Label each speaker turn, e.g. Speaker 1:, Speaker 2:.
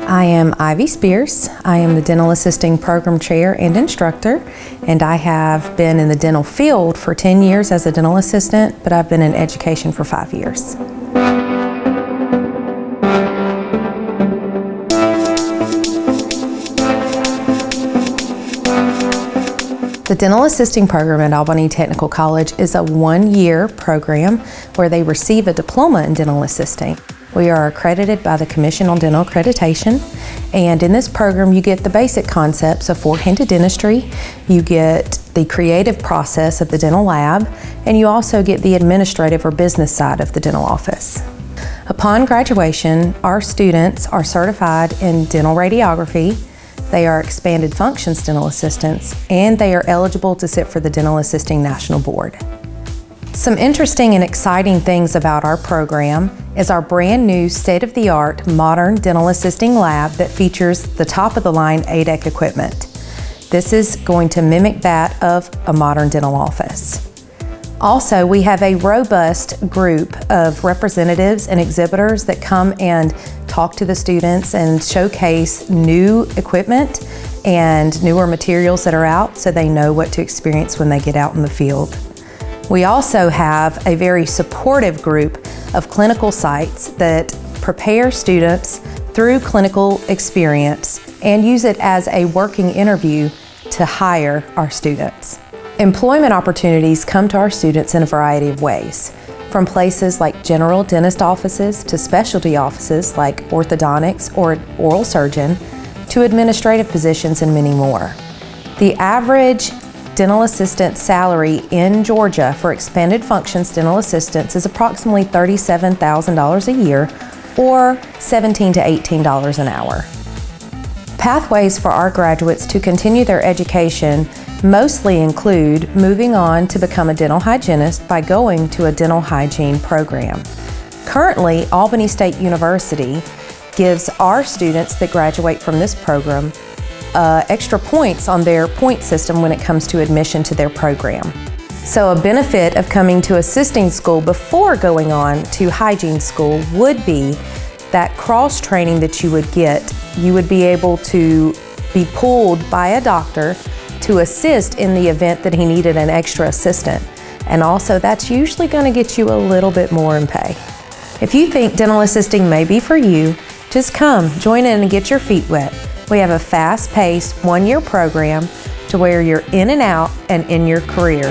Speaker 1: I am Ivy Spears. I am the Dental Assisting Program Chair and Instructor, and I have been in the dental field for 10 years as a dental assistant, but I've been in education for 5 years. The Dental Assisting Program at Albany Technical College is a one-year program where they receive a diploma in dental assisting. We are accredited by the Commission on Dental Accreditation, and in this program you get the basic concepts of four-handed dentistry, you get the creative process of the dental lab, and you also get the administrative or business side of the dental office. Upon graduation, our students are certified in dental radiography, they are expanded functions dental assistants, and they are eligible to sit for the Dental Assisting National Board. Some interesting and exciting things about our program is our brand new state-of-the-art modern dental assisting lab that features the top-of-the-line ADEC equipment. This is going to mimic that of a modern dental office. Also, we have a robust group of representatives and exhibitors that come and talk to the students and showcase new equipment and newer materials that are out so they know what to experience when they get out in the field. We also have a very supportive group of clinical sites that prepare students through clinical experience and use it as a working interview to hire our students. Employment opportunities come to our students in a variety of ways, from places like general dentist offices to specialty offices like orthodontics or oral surgeon to administrative positions and many more. The average dental assistant salary in Georgia for expanded functions dental assistants is approximately $37,000 a year or $17 to $18 an hour. Pathways for our graduates to continue their education mostly include moving on to become a dental hygienist by going to a dental hygiene program. Currently, Albany State University gives our students that graduate from this program extra points on their point system when it comes to admission to their program. So a benefit of coming to assisting school before going on to hygiene school would be that cross-training that you would get. You would be able to be pulled by a doctor to assist in the event that he needed an extra assistant. And also that's usually going to get you a little bit more in pay. If you think dental assisting may be for you, just come, join in and get your feet wet. We have a fast-paced one-year program to where you're in and out and in your career.